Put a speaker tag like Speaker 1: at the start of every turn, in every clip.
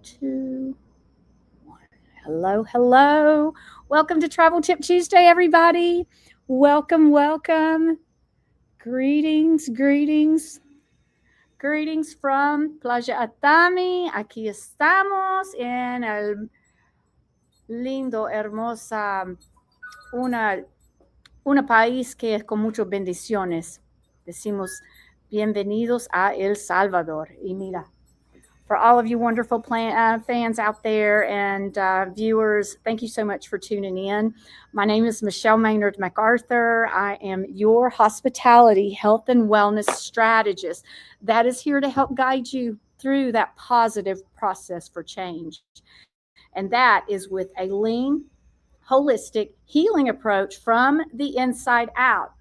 Speaker 1: 2, 1. Hello, hello. Welcome to Travel Tip Tuesday, everybody. Welcome, welcome. Greetings, greetings, greetings from Playa Atami. Aquí estamos en el lindo, hermosa, una, una país que es con muchas bendiciones. Decimos bienvenidos a El Salvador. Y mira, for all of you wonderful fans out there and viewers, thank you so much for tuning in. My name is Michelle Maynard MacArthur. I am your hospitality, health, and wellness strategist that is here to help guide you through that positive process for change. And that is with a lean, holistic healing approach from the inside out.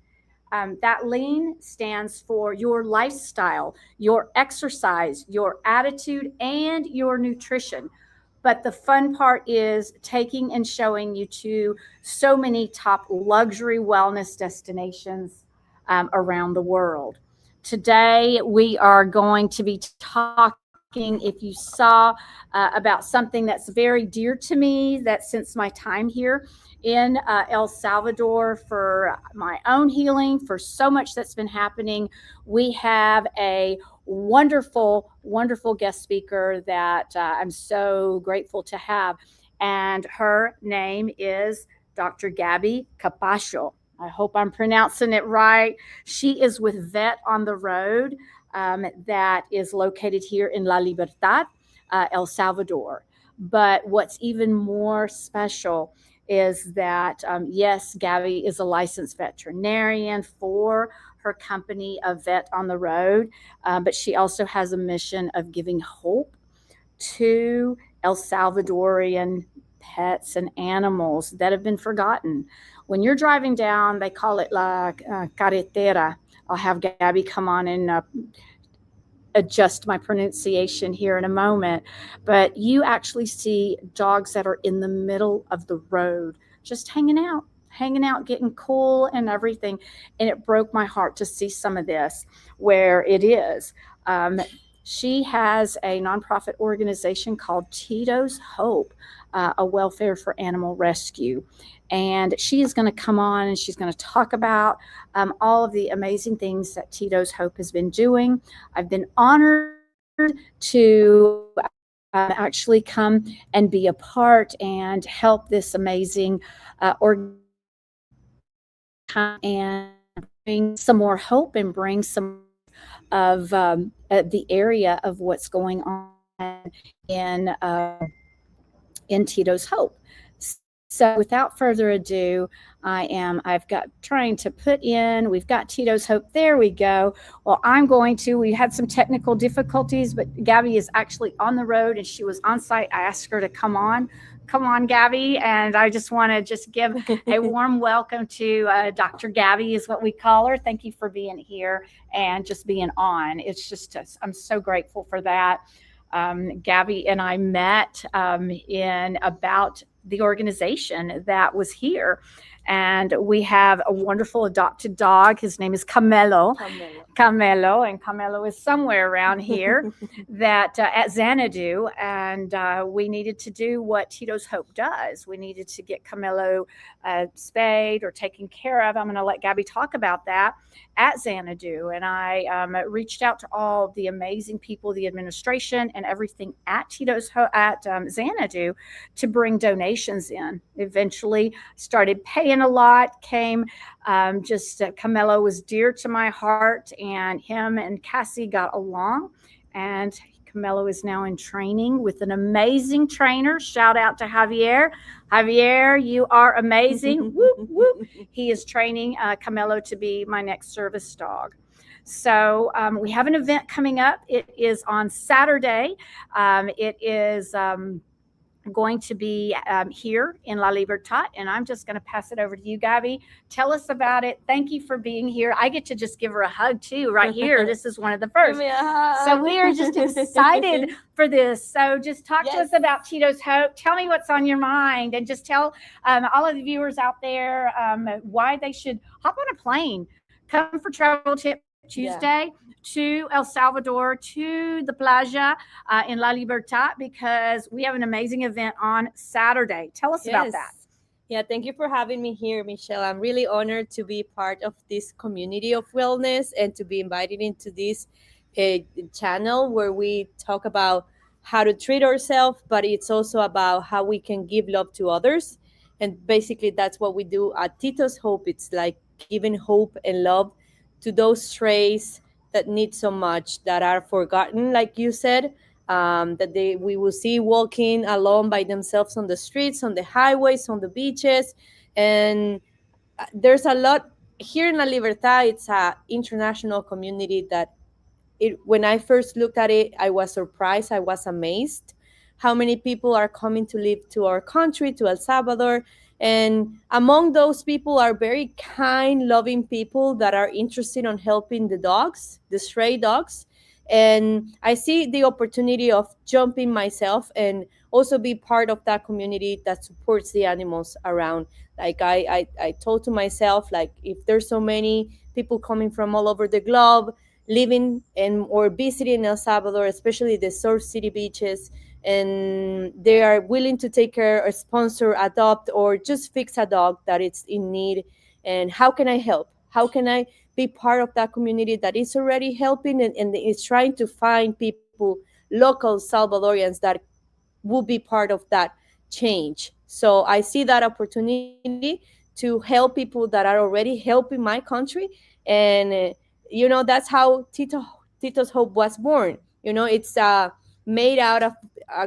Speaker 1: That lean stands for your lifestyle, your exercise, your attitude, and your nutrition. But the fun part is taking and showing you to so many top luxury wellness destinations around the world. Today, we are going to be talking, if you saw, about something that's very dear to me, that since my time here in El Salvador for my own healing, for so much that's been happening. We have a wonderful, wonderful guest speaker that I'm so grateful to have. And her name is Dr. Gaby Capacho. I hope I'm pronouncing it right. She is with Vet on the Road, that is located here in La Libertad, El Salvador. But what's even more special is that, yes, Gaby is a licensed veterinarian for her company of Vet on the Road, but she also has a mission of giving hope to El Salvadorian pets and animals that have been forgotten. When you're driving down, they call it La Carretera. I'll have Gaby come on and adjust my pronunciation here in a moment, but you actually see dogs that are in the middle of the road, just hanging out, getting cool and everything. And it broke my heart to see some of this where it is. She has a nonprofit organization called Tito's Hope, a welfare for animal rescue. And she is going to come on and she's going to talk about all of the amazing things that Tito's Hope has been doing. I've been honored to actually come and be a part and help this amazing organization and bring some more hope and bring some of the area of what's going on in Tito's Hope. So without further ado, we've got Tito's Hope. There we go. Well, we had some technical difficulties, but Gaby is actually on the road and she was on site. I asked her to come on. Come on, Gaby. And I just want to just give a warm welcome to Dr. Gaby is what we call her. Thank you for being here and just being on. It's just, I'm so grateful for that. Gaby and I met in about the organization that was here. And we have a wonderful adopted dog. His name is Camelo. And Camelo is somewhere around here that at Xanadu. And we needed to do what Tito's Hope does. We needed to get Camelo spayed or taken care of. I'm going to let Gaby talk about that at Xanadu. And I reached out to all the amazing people, the administration and everything at Xanadu to bring donations in. Eventually started paying a lot, Camelo was dear to my heart, and him and Cassie got along, and Camelo is now in training with an amazing trainer. Shout out to Javier. Javier, you are amazing. Whoop, whoop. He is training Camelo to be my next service dog. So we have an event coming up. It is on Saturday. It is going to be here in La Libertad, and I'm just going to pass it over to you, Gaby. Tell us about it. Thank you for being here. I get to just give her a hug too right here. This is one of the first. So we are just excited for this. So just talk to us about Tito's Hope. Tell me what's on your mind, and just tell all of the viewers out there why they should hop on a plane, come for Travel Tip
Speaker 2: Yeah.
Speaker 1: Tuesday to El Salvador, to the playa in La Libertad, because we have an amazing event on Saturday. Tell us about that.
Speaker 2: Yes. Yeah, thank you for having me here, Michelle. I'm really honored to be part of this community of wellness and to be invited into this uh, channel where we talk about how to treat ourselves, but it's also about how we can give love to others. And basically, that's what we do at Tito's Hope. It's like giving hope and love to those strays that need so much, that are forgotten, like you said, that we will see walking alone by themselves on the streets, on the highways, on the beaches. And there's a lot here in La Libertad. It's a international community that when I first looked at it, I was surprised, I was amazed how many people are coming to live to our country, to El Salvador. And among those people are very kind, loving people that are interested in helping the dogs, the stray dogs. And I see the opportunity of jumping myself and also be part of that community that supports the animals around. Like I told to myself, like, if there's so many people coming from all over the globe living and or visiting El Salvador, especially the Surf City beaches, and they are willing to take care or sponsor, adopt, or just fix a dog that is in need. And how can I help? How can I be part of that community that is already helping and is trying to find people, local Salvadorians, that will be part of that change? So I see that opportunity to help people that are already helping my country. And that's how Tito's Hope was born. It's made out of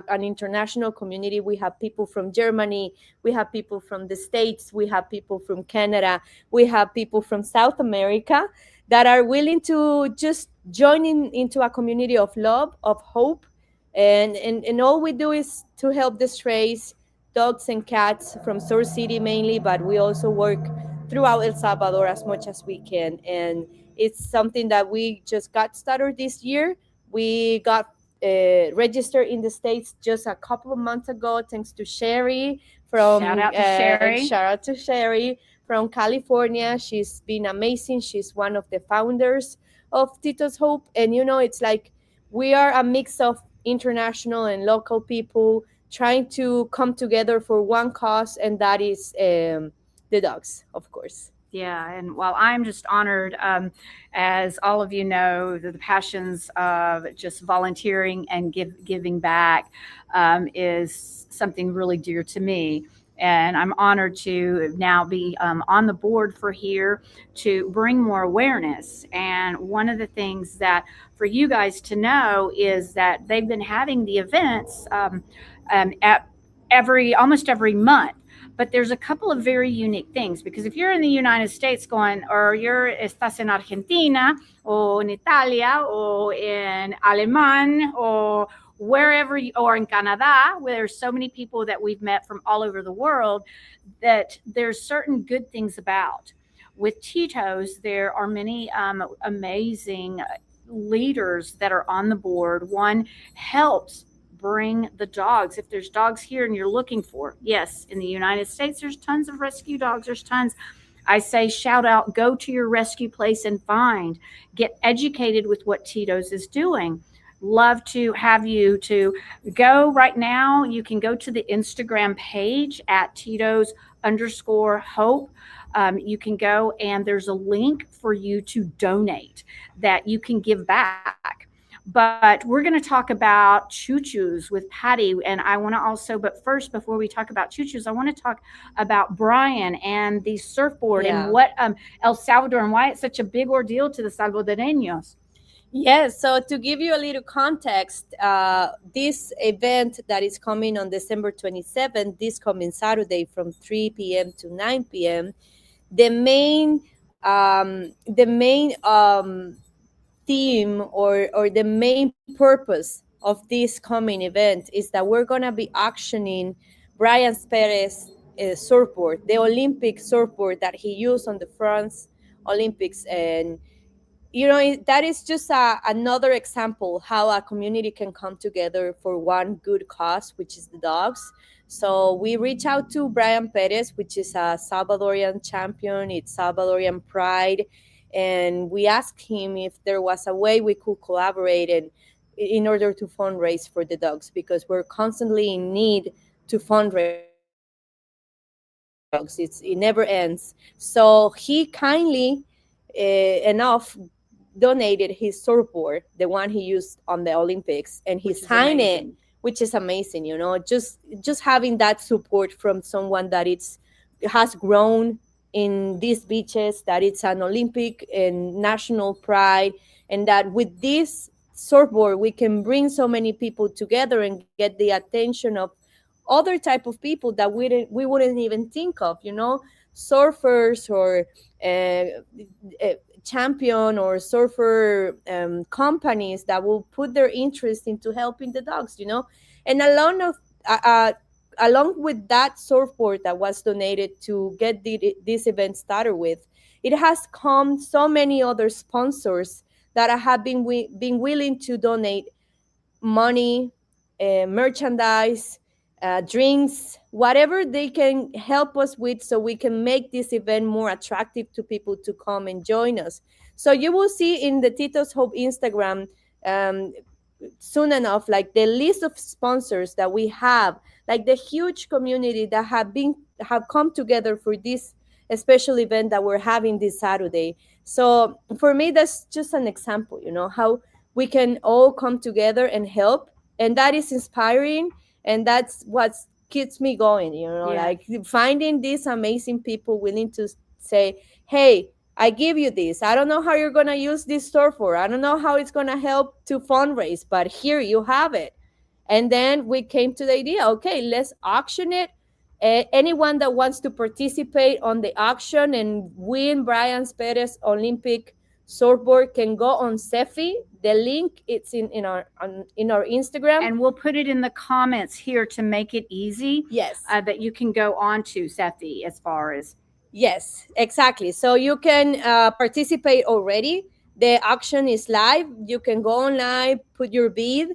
Speaker 2: an international community. We have people from Germany, we have people from the States, we have people from Canada, we have people from South America that are willing to just join into a community of love, of hope. And all we do is to help the strays, dogs and cats from Source City mainly, but we also work throughout El Salvador as much as we can. And it's something that we just got started this year. We got registered in the States just a couple of months ago, thanks to Sherry
Speaker 1: Shout
Speaker 2: from
Speaker 1: out to Sherry.
Speaker 2: shout out to Sherry from California. She's been amazing. She's one of the founders of Tito's Hope. And it's like we are a mix of international and local people trying to come together for one cause, and that is the dogs, of course.
Speaker 1: Yeah, and while I'm just honored, as all of you know, the passions of just volunteering and giving back is something really dear to me. And I'm honored to now be on the board for here to bring more awareness. And one of the things that for you guys to know is that they've been having the events at almost every month, but there's a couple of very unique things, because if you're in the United States going, or you're estás en Argentina or in Italia or in Aleman or wherever you, or in Canada, where there's so many people that we've met from all over the world, that there's certain good things about. With Tito's, there are many amazing leaders that are on the board. One helps bring the dogs. If there's dogs here and you're looking for, yes, in the United States, there's tons of rescue dogs. There's tons. I say, shout out, go to your rescue place and get educated with what Tito's is doing. Love to have you to go right now. You can go to the Instagram page at Tito's underscore hope. You can go and there's a link for you to donate that you can give back. But we're going to talk about choo choos with Patty. And I want to also, but first, before we talk about choo choos, I want to talk about Brian and the surfboard and
Speaker 2: Yeah.
Speaker 1: what El Salvador and why it's such a big ordeal to the Salvadoreños.
Speaker 2: Yes, so to give you a little context, this event that is coming on December 27th, this coming Saturday from 3 p.m. to 9 p.m., the main theme or the main purpose of this coming event is that we're going to be auctioning Brian Perez surfboard, the Olympic surfboard that he used on the France Olympics. And that is just another example how a community can come together for one good cause, which is the dogs. So we reach out to Brian Perez, which is a Salvadorian champion. It's Salvadorian pride. and we asked him if there was a way we could collaborate and in order to fundraise for the dogs, because we're constantly in need to fundraise for the dogs. It never ends. So he kindly enough donated his surfboard, the one he used on the Olympics, and he
Speaker 1: Which is
Speaker 2: signed it,
Speaker 1: amazing.
Speaker 2: which is amazing. Just having that support from someone that it's has grown in these beaches, that it's an Olympic and national pride, and that with this surfboard we can bring so many people together and get the attention of other type of people that we wouldn't even think of, surfers or champion or surfer companies that will put their interest into helping the dogs, and along with that surfboard that was donated to get this event started with, it has come so many other sponsors that have been willing to donate money, merchandise, drinks, whatever they can help us with, so we can make this event more attractive to people to come and join us. So you will see in the Tito's Hope Instagram um, soon enough, like the list of sponsors that we have, like the huge community that have come together for this special event that we're having this Saturday. So for me, that's just an example, how we can all come together and help, and that is inspiring, and that's what keeps me going,
Speaker 1: Yeah.
Speaker 2: like finding these amazing people willing to say, hey, I give you this. I don't know how you're going to use this store for. I don't know how it's going to help to fundraise, but here you have it. And then we came to the idea, okay, let's auction it. Anyone that wants to participate on the auction and win Brian Perez Olympic surfboard can go on Cefi. The link it's in our Instagram.
Speaker 1: And we'll put it in the comments here to make it easy,
Speaker 2: Yes.
Speaker 1: that you can go on to Sefi as far as.
Speaker 2: Yes, exactly. So you can participate already. The auction is live. You can go online, put your bid,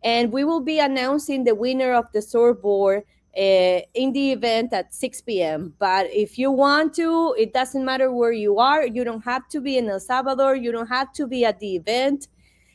Speaker 2: and we will be announcing the winner of the surfboard in the event at 6 p.m. But if you want to, it doesn't matter where you are. You don't have to be in El Salvador. You don't have to be at the event.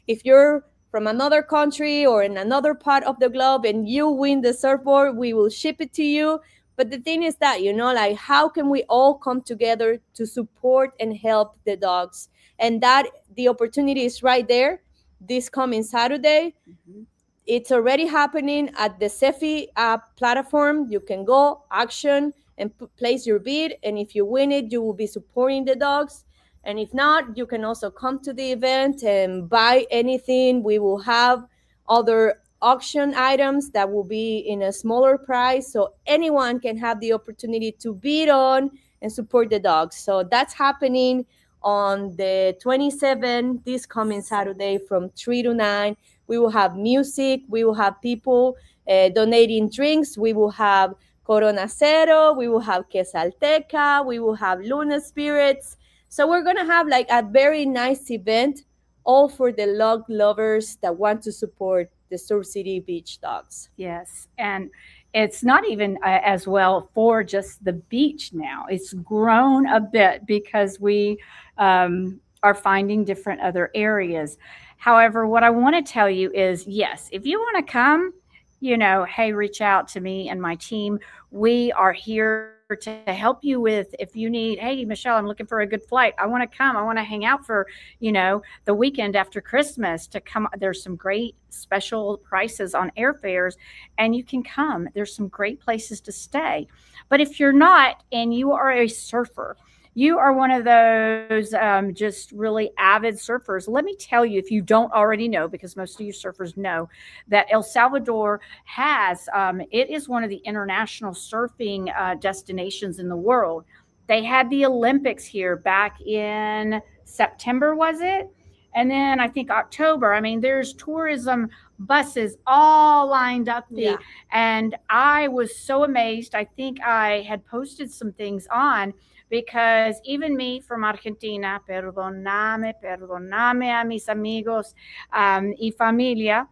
Speaker 2: If you're from another country or in another part of the globe and you win the surfboard, we will ship it to you. But the thing is that, like how can we all come together to support and help the dogs? And that the opportunity is right there this coming Saturday.
Speaker 1: Mhm.
Speaker 2: It's already happening at the Cefi app platform. You can go, action, and place your bid. And if you win it, you will be supporting the dogs. And if not, you can also come to the event and buy anything. We will have other auction items that will be in a smaller price. So anyone can have the opportunity to bid on and support the dogs. So that's happening on the 27th, this coming Saturday from 3 to 9. We will have music. We will have people donating drinks. We will have Corona Cero. We will have Quesalteca. We will have Luna Spirits. So we're going to have like a very nice event, all for the dog lovers that want to support the Surf City Beach dogs.
Speaker 1: Yes. And it's not even as well for just the beach now. It's grown a bit because we are finding different other areas. However, what I want to tell you is yes, if you want to come, hey, reach out to me and my team. We are here to help you with if you need, hey, Michelle, I'm looking for a good flight. I want to come. I want to hang out for, the weekend after Christmas to come. There's some great special prices on airfares and you can come. There's some great places to stay. But if you're not and you are a surfer, you are one of those just really avid surfers. Let me tell you, if you don't already know, because most of you surfers know, that El Salvador has, it is one of the international surfing destinations in the world. They had the Olympics here back in September, was it? And then I think October. I mean, there's tourism buses all lined up.
Speaker 2: Yeah.
Speaker 1: And I was so amazed. I think I had posted some things on because even me from Argentina, perdoname a mis amigos y familia,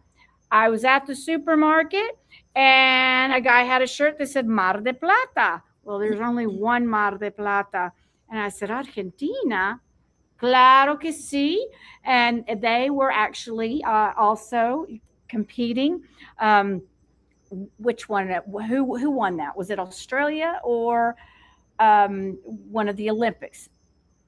Speaker 1: I was at the supermarket and a guy had a shirt that said Mar de Plata. Well, there's only one Mar de Plata. And I said, Argentina? Claro que sí. And they were actually also competing. Um, which one? Who won that? Was it Australia or one of the Olympics?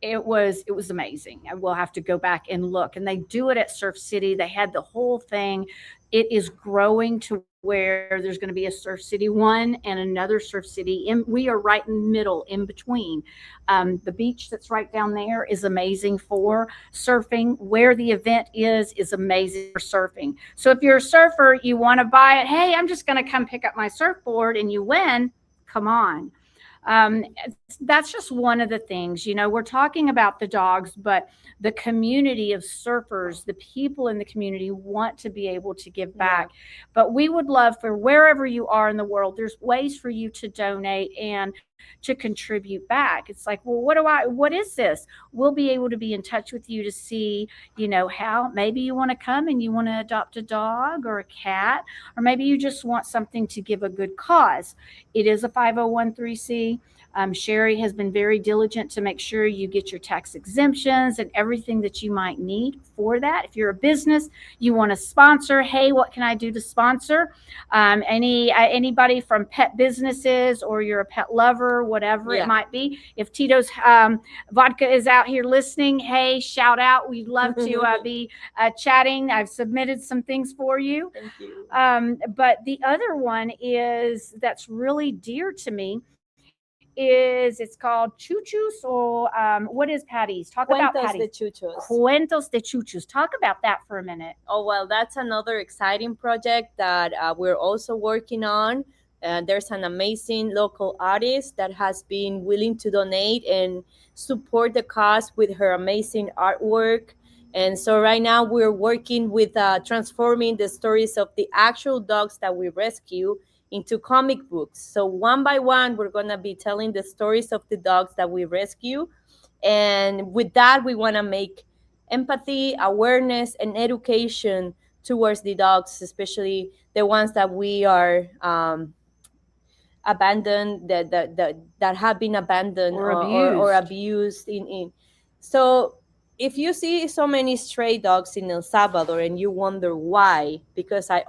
Speaker 1: It was amazing. I will have to go back and look. And they do it at Surf City. They had the whole thing. It is growing to where there's going to be a Surf City one and another Surf City. We are right in the middle, in between. The beach that's right down there is amazing for surfing. Where the event is amazing for surfing. So if you're a surfer, you want to buy it. Hey, I'm just going to come pick up my surfboard, and you win. Come on. That's just one of the things. We're talking about the dogs, but the community of surfers, the people in the community want to be able to give
Speaker 2: Yeah.
Speaker 1: back. But we would love for wherever you are in the world, there's ways for you to donate and to contribute back. It's like, well, what is this? We'll be able to be in touch with you to see, how maybe you want to come and you want to adopt a dog or a cat, or maybe you just want something to give a good cause. It is a 501c. Sherry has been very diligent to make sure you get your tax exemptions and everything that you might need for that. If you're a business, you want to sponsor, hey, what can I do to sponsor? Anybody from pet businesses, or you're a pet lover, whatever it
Speaker 2: Yeah.
Speaker 1: might be. If Tito's vodka is out here listening, hey, shout out. We'd love to be chatting. I've submitted some things for you.
Speaker 2: Thank you.
Speaker 1: But the other one is that's really dear to me is it's called Chuchus, or what is Patty's? Talk about
Speaker 2: Cuentos de
Speaker 1: Patty's.
Speaker 2: Chuchos.
Speaker 1: Cuentos de Chuchus. Talk about that for a minute.
Speaker 2: Oh, well, that's another exciting project that we're also working on. There's an amazing local artist that has been willing to donate and support the cause with her amazing artwork. And so right now we're working with transforming the stories of the actual dogs that we rescue into comic books. So one by one, we're going to be telling the stories of the dogs that we rescue. And with that, we want to make empathy, awareness, and education towards the dogs, especially the ones that we are abandoned, that have been abandoned
Speaker 1: Or
Speaker 2: or
Speaker 1: abused.
Speaker 2: abused in. So if you see so many stray dogs in El Salvador and you wonder why, because I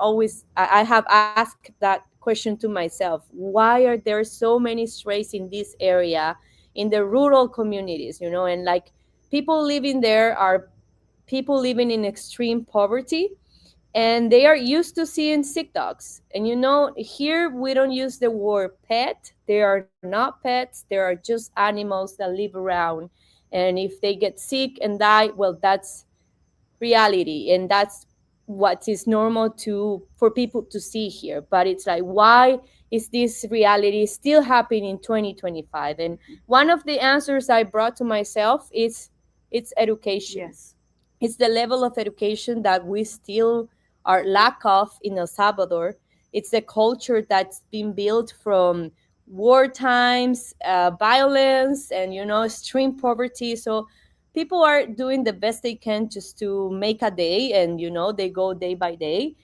Speaker 2: have asked that question to myself, why are there so many strays in this area, in the rural communities, and like people living there are people living in extreme poverty, and they are used to seeing sick dogs. And here we don't use the word pet. They are not pets, they are just animals that live around. And if they get sick and die, well, that's reality, and that's what is normal to for people to see here. But it's like, why is this reality still happening in 2025? And one of the answers I brought to myself is it's education.
Speaker 1: Yes.
Speaker 2: It's the level of education that we still are lack of in El Salvador. It's the culture that's been built from war times, violence, and extreme poverty. So people are doing the best they can just to make a day, and they go day by day.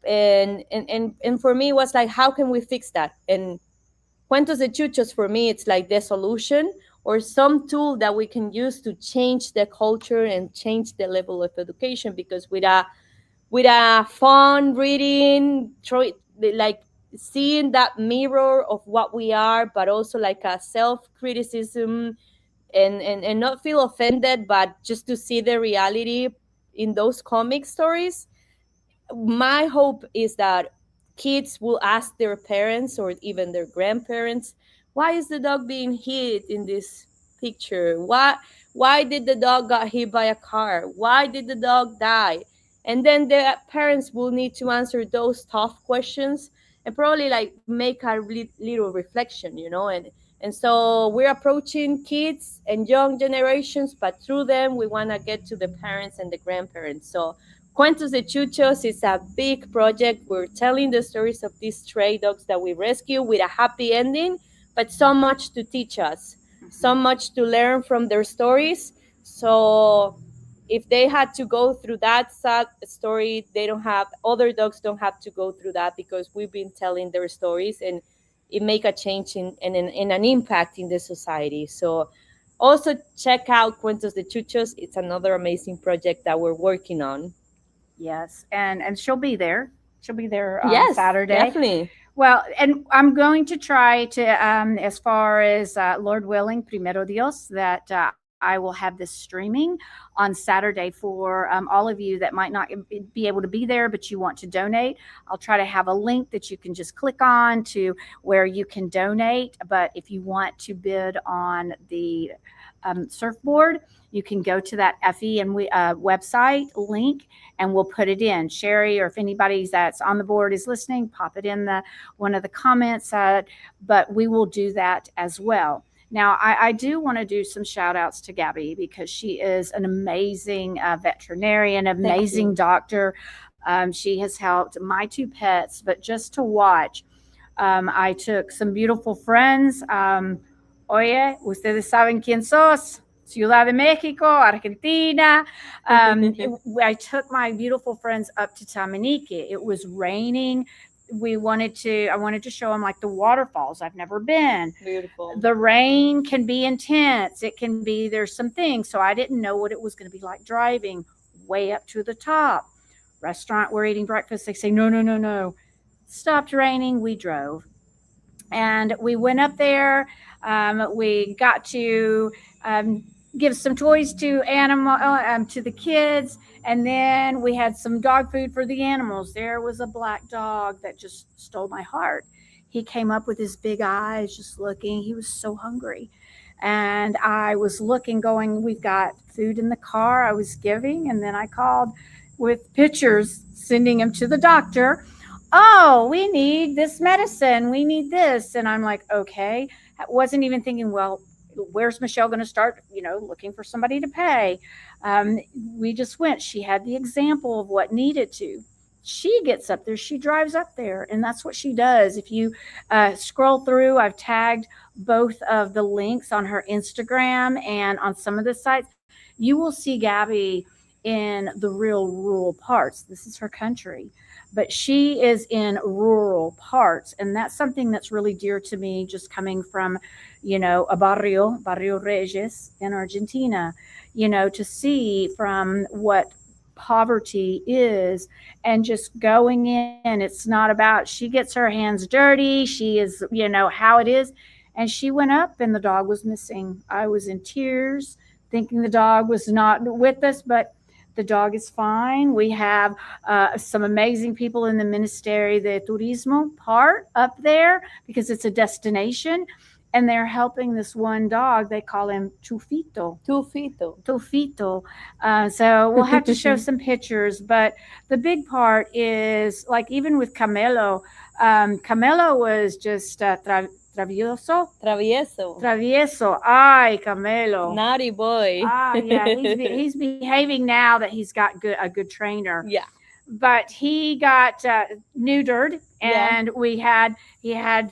Speaker 2: And for me, it was like, how can we fix that? And Cuentos de Chuchos, for me, it's like the solution, or some tool that we can use to change the culture and change the level of education. Because with a fun reading, like seeing that mirror of what we are, but also like a self criticism, and not feel offended, but just to see the reality in those comic stories. My hope is that kids will ask their parents or even their grandparents, why is the dog being hit in this picture? Why did the dog got hit by a car? Why did the dog die? And then the parents will need to answer those tough questions, and probably like make a little reflection, and so we're approaching kids and young generations, but through them we want to get to the parents and the grandparents. So Cuentos de Chuchos is a big project. We're telling the stories of these stray dogs that we rescue with a happy ending, but so much to teach us, so much to learn from their stories. So if they had to go through that sad story, they don't have other dogs don't have to go through that, because we've been telling their stories, and it make a change in an impact in the society. So Also, check out Cuentos de Chuchos. It's another amazing project that we're working on.
Speaker 1: Yes, and she'll be there. She'll be there on
Speaker 2: Yes,
Speaker 1: Saturday.
Speaker 2: definitely.
Speaker 1: Well, and I'm going to try to, as far as Lord willing, primero Dios, that I will have this streaming on Saturday for all of you that might not be able to be there, but you want to donate. I'll try to have a link that you can just click on to where you can donate. But if you want to bid on the surfboard, you can go to that FE and website link, and we'll put it in. Sherry, or if anybody that's on the board is listening, pop it in the one of the comments. But we will do that as well. Now, I do want to do some shout outs to Gabby because she is an amazing veterinarian,
Speaker 2: Thank
Speaker 1: amazing
Speaker 2: you.
Speaker 1: doctor. She has helped my two pets, but just to watch, I took some beautiful friends. Oye, ustedes saben quién sos. Ciudad de Mexico, Argentina. I took my beautiful friends up to Tamanique. It was raining. I wanted to show them like the waterfalls. I've never been.
Speaker 2: Beautiful.
Speaker 1: The rain can be intense. It can be, there's some things. So I didn't know what it was going to be like driving way up to the top. Restaurant, we're eating breakfast. They say, no, no, no, no. Stopped raining. We drove and we went up there. We got to give some toys to to the kids, and then we had some dog food for the animals. There was a black dog that just stole my heart. He came up with his big eyes, just looking. He was so hungry, and I was looking, going, "We've got food in the car." I was giving, and then I called with pictures, sending him to the doctor. Oh, we need this medicine. We need this. And I'm like, okay. I wasn't even thinking, well, where's Michelle going to start, looking for somebody to pay? Um, we just went. She had the example of what needed to. She gets up there, she drives up there, and that's what she does. If you scroll through, I've tagged both of the links on her Instagram and on some of the sites. You will see Gabby in the real rural parts. This is her country, but she is in rural parts, and that's something that's really dear to me, just coming from a barrio Reyes in Argentina, to see from what poverty is, and just going in. It's not about, she gets her hands dirty, she is, how it is. And she went up and the dog was missing. I was in tears thinking the dog was not with us, but the dog is fine. We have some amazing people in the Ministerio de Turismo part up there because it's a destination, and they're helping this one dog. They call him Tufito.
Speaker 2: Tufito.
Speaker 1: Tufito. So we'll have to show some pictures, but the big part is like, even with Camelo, Camelo was just travieso.
Speaker 2: Travieso.
Speaker 1: Travieso. Ay, Camelo.
Speaker 2: Naughty boy.
Speaker 1: Yeah, he's behaving now that he's got a good trainer.
Speaker 2: Yeah.
Speaker 1: But he got neutered,
Speaker 2: Yeah.
Speaker 1: and he had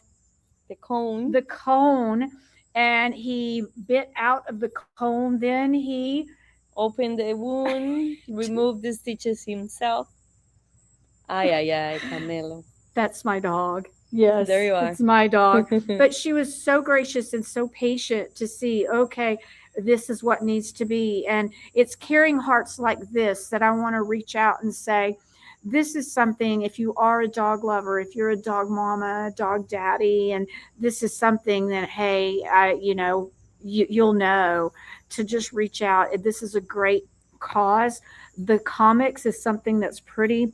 Speaker 1: the cone, and he bit out of the cone. Then he
Speaker 2: opened the wound, removed the stitches himself. Ay, ay, ay, Camelo.
Speaker 1: That's my dog. Yes,
Speaker 2: there you are.
Speaker 1: It's my dog. But she was so gracious and so patient to see, okay, this is what needs to be. And it's caring hearts like this that I want to reach out and say, this is something, if you are a dog lover, if you're a dog mama, dog daddy, and this is something that, hey, you'll know to just reach out. This is a great cause. The comics is something that's pretty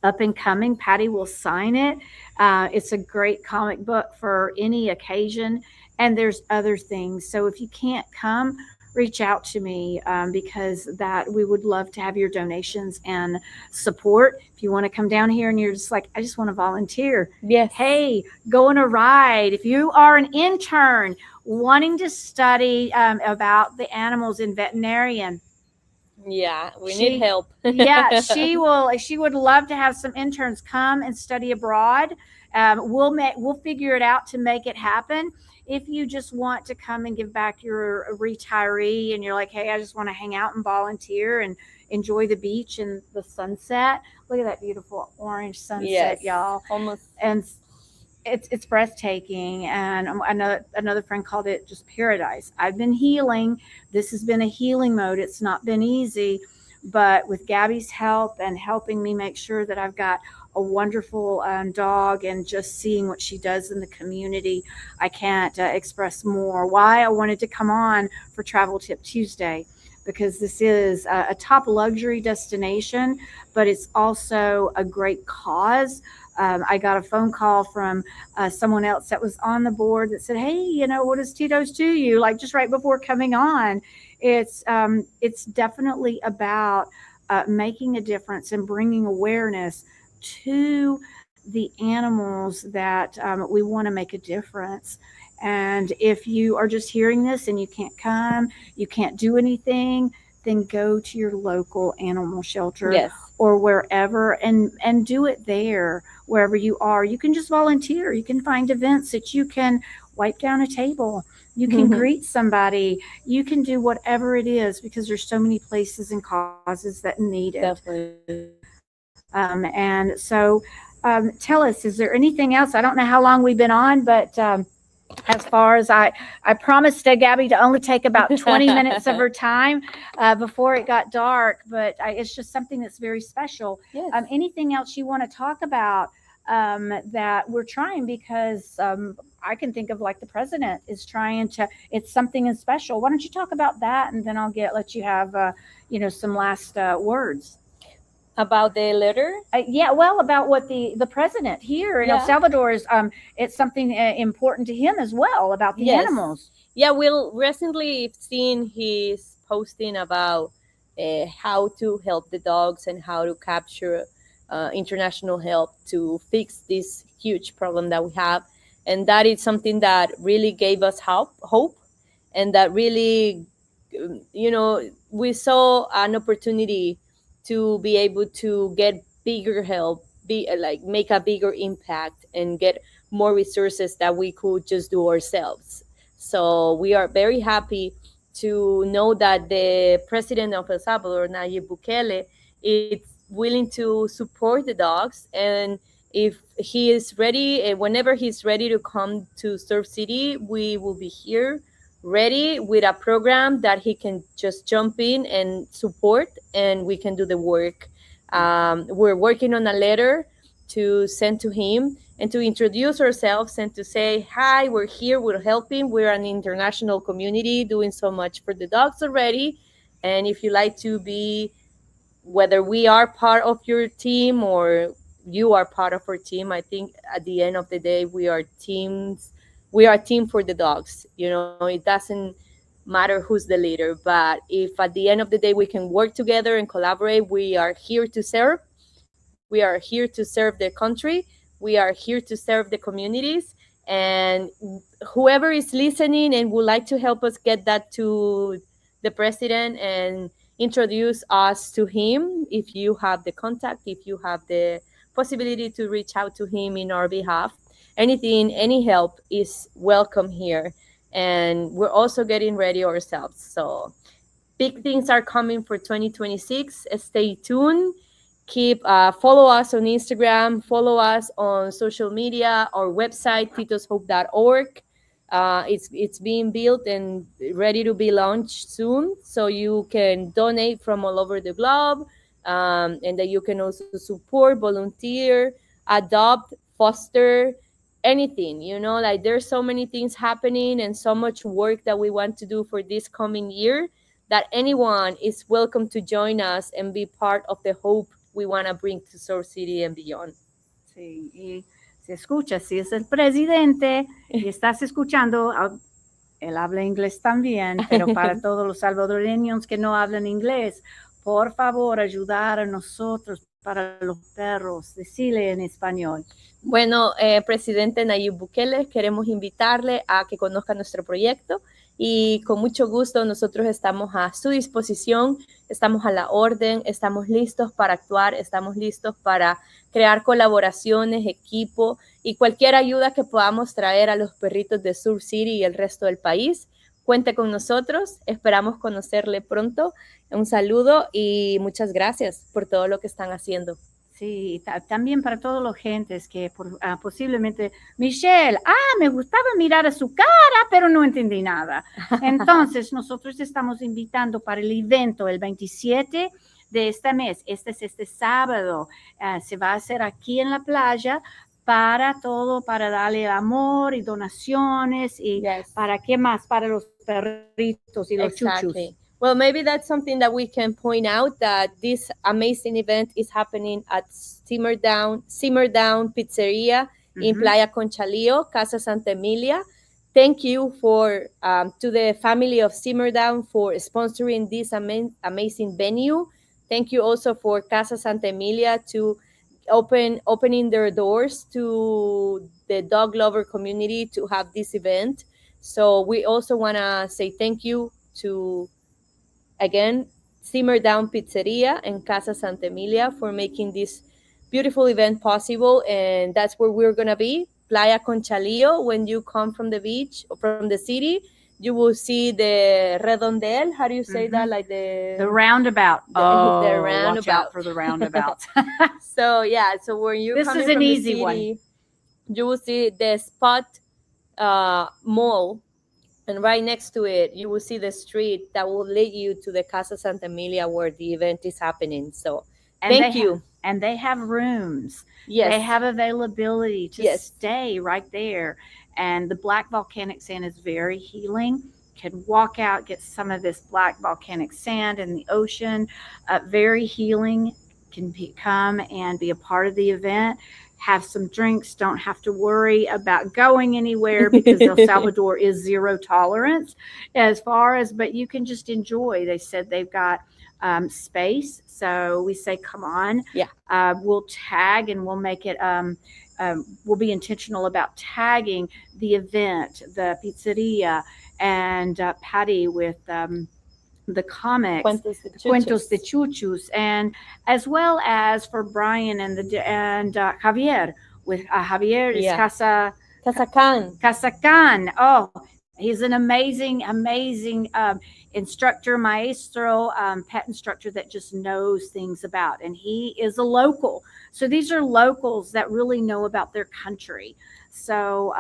Speaker 1: up and coming. Patty will sign it. It's a great comic book for any occasion, and there's other things. So if you can't come, reach out to me, because that we would love to have your donations and support. If you want to come down here and you're just like, I just want to volunteer.
Speaker 2: Yes.
Speaker 1: Hey, go on a ride. If you are an intern wanting to study about the animals in veterinarian,
Speaker 2: yeah, we need help.
Speaker 1: Yeah, she would love to have some interns come and study abroad. We'll figure it out to make it happen. If you just want to come and give back, you're a retiree and you're like, hey, I just want to hang out and volunteer and enjoy the beach and the sunset. Look at that beautiful orange sunset,
Speaker 2: yes,
Speaker 1: y'all.
Speaker 2: Almost.
Speaker 1: And it's breathtaking, and another friend called it just paradise. I've been healing. This has been a healing mode. It's not been easy, but with Gabby's help and helping me make sure that I've got a wonderful dog, and just seeing what she does in the community, I can't express more why I wanted to come on for Travel Tip Tuesday, because this is a top luxury destination, but it's also a great cause. I got a phone call from someone else that was on the board that said, "Hey, what does Tito's to you?" Like just right before coming on, it's definitely about making a difference and bringing awareness to the animals that we want to make a difference. And if you are just hearing this and you can't come, you can't do anything, then go to your local animal shelter
Speaker 2: Yes.
Speaker 1: or wherever, and do it there wherever you are. You can just volunteer. You can find events that you can wipe down a table. You can greet somebody. You can do whatever it is, because there's so many places and causes that need it.
Speaker 2: Definitely.
Speaker 1: And so, tell us, is there anything else? I don't know how long we've been on, but as far as I promised Gabby to only take about 20 minutes of her time before it got dark, but it's just something that's very special.
Speaker 2: Yes.
Speaker 1: Anything else you want to talk about that we're trying? Because I can think of, like, the president is trying to, it's something special. Why don't you talk about that, and then I'll let you have some last words.
Speaker 2: About the letter?
Speaker 1: Yeah, well, about what the president here in El
Speaker 2: Yeah.
Speaker 1: Salvador is, it's something important to him as well, about the
Speaker 2: Yes.
Speaker 1: animals.
Speaker 2: Yeah, we'll recently seen his posting about how to help the dogs and how to capture international help to fix this huge problem that we have. And that is something that really gave us hope, and that really, we saw an opportunity to be able to get bigger help, be like make a bigger impact, and get more resources that we could just do ourselves. So we are very happy to know that the president of El Salvador, Nayib Bukele, is willing to support the dogs. And if he is ready, whenever he's ready to come to Surf City, we will be here ready with a program that he can just jump in and support, and we can do the work. We're working on a letter to send to him and to introduce ourselves and to say, hi, we're here, we're helping, we're an international community doing so much for the dogs already. And if you like to be, whether we are part of your team or you are part of our team, I think at the end of the day, we are teams. We are a team for the dogs. It doesn't matter who's the leader, but if at the end of the day we can work together and collaborate, we are here to serve. We are here to serve the country. We are here to serve the communities. And whoever is listening and would like to help us get that to the president and introduce us to him, if you have the contact, if you have the possibility to reach out to him in our behalf, anything, any help is welcome here. And we're also getting ready ourselves. So big things are coming for 2026. Stay tuned. Keep follow us on Instagram, follow us on social media, our website titoshope.org. It's being built and ready to be launched soon, so you can donate from all over the globe, and that you can also support, volunteer, adopt, foster, anything. Like there's so many things happening and so much work that we want to do for this coming year, that anyone is welcome to join us and be part of the hope we want to bring to Source City and beyond.
Speaker 1: Sí, y se escucha, si es el presidente y estás escuchando, él habla inglés también, pero para todos los salvadoreños que no hablan inglés, por favor, ayudar a nosotros para los perros, decirle en español.
Speaker 2: Bueno, presidente Nayib Bukele, queremos invitarle a que conozca nuestro proyecto, y con mucho gusto nosotros estamos a su disposición, estamos a la orden, estamos listos para actuar, estamos listos para crear colaboraciones, equipo y cualquier ayuda que podamos traer a los perritos de Surf City y el resto del país. Cuente con nosotros, esperamos conocerle pronto. Un saludo y muchas gracias por todo lo que están haciendo.
Speaker 1: Sí, también para todos los gentes que posiblemente, Michelle, me gustaba mirar a su cara, pero no entendí nada. Entonces, nosotros estamos invitando para el evento el 27 de este mes, este es este sábado, se va a hacer aquí en la playa para todo, para darle amor y donaciones y
Speaker 2: Yes.
Speaker 1: para qué más, para los perritos y los
Speaker 2: Exactly.
Speaker 1: chuchus.
Speaker 2: Well, maybe that's something that we can point out, that this amazing event is happening at Simmer Down Pizzeria in Playa Conchalio, Casa Santa Emilia. Thank you for to the family of Simmer Down for sponsoring this amazing venue. Thank you also for Casa Santa Emilia to opening their doors to the dog lover community to have this event. So we also want to say thank you to, again, Simmer Down Pizzeria and Casa Santa Emilia for making this beautiful event possible. And that's where we're going to be, Playa Conchalio. When you come from the beach or from the city, you will see the redondel. How do you say that? Like
Speaker 1: the roundabout.
Speaker 2: The roundabout.
Speaker 1: Watch out for the roundabout.
Speaker 2: So yeah, so when you're
Speaker 1: This
Speaker 2: coming
Speaker 1: is an
Speaker 2: from
Speaker 1: easy
Speaker 2: the city,
Speaker 1: one.
Speaker 2: you will see the Spot Mall, and right next to it, you will see the street that will lead you to the Casa Santa Emilia where the event is happening. So thank you.
Speaker 1: And they have rooms.
Speaker 2: Yes.
Speaker 1: They have availability to
Speaker 2: Yes.
Speaker 1: stay right there. And the black volcanic sand is very healing. Can walk out, get some of this black volcanic sand in the ocean. Very healing. Can come and be a part of the event. Have some drinks. Don't have to worry about going anywhere because El Salvador is zero tolerance as far as, but you can just enjoy. They said they've got space. So we say, come on.
Speaker 2: Yeah.
Speaker 1: We'll tag and we'll make it, we'll be intentional about tagging the event, the pizzeria, and Patty with the comics, Cuentos de Chuchus, and as well as for Brian and Javier with Javier is Casacan. Oh, he's an amazing instructor, maestro, pet instructor that just knows things about, and he is a local. So these are locals that really know about their country. So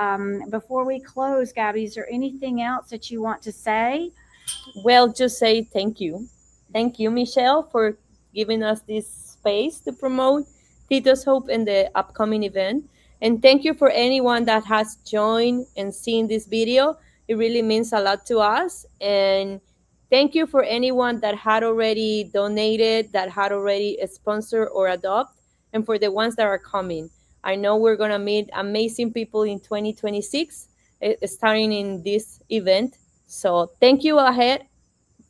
Speaker 1: before we close, Gabby, is there anything else that you want to say?
Speaker 2: Well, just say thank you. Thank you, Michelle, for giving us this space to promote Tito's Hope in the upcoming event. And thank you for anyone that has joined and seen this video. It really means a lot to us. And thank you for anyone that had already donated, that had already sponsored or adopt, and for the ones that are coming. I know we're going to meet amazing people in 2026, starting in this event. So thank you ahead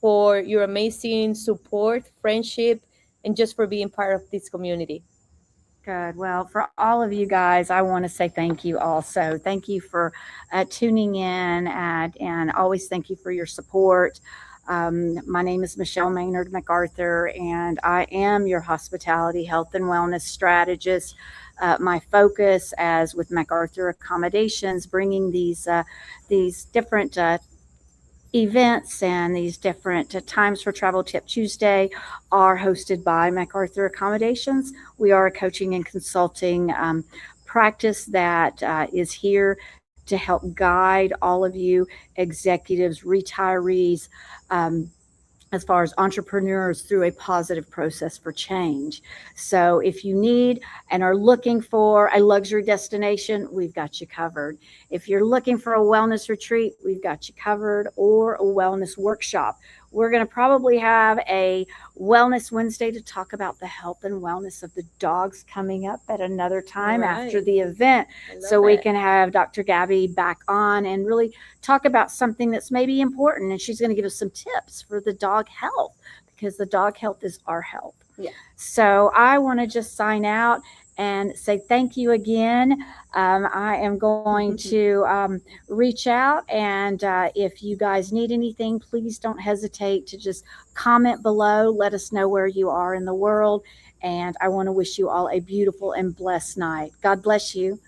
Speaker 2: for your amazing support, friendship, and just for being part of this community.
Speaker 1: Good. Well, for all of you guys, I want to say thank you also. Thank you for tuning in and always thank you for your support. My name is Michelle Maynard MacArthur, and I am your hospitality, health, and wellness strategist. My focus, as with MacArthur Accommodations, bringing these different events and these different times for Travel Tip Tuesday are hosted by MacArthur Accommodations. We are a coaching and consulting practice that is here to help guide all of you executives, retirees, as far as entrepreneurs through a positive process for change. So if you need and are looking for a luxury destination, we've got you covered. If you're looking for a wellness retreat, we've got you covered, or a wellness workshop. We're going to probably have a Wellness Wednesday to talk about the health and wellness of the dogs coming up at another time after the event. So we can have Dr. Gaby back on and really talk about something that's maybe important. And she's going to give us some tips for the dog health, because the dog health is our health.
Speaker 2: Yeah.
Speaker 1: So I want to just sign out and say thank you again. I am going to reach out, and if you guys need anything, please don't hesitate to just comment below. Let us know where you are in the world, and I want to wish you all a beautiful and blessed night. God bless you.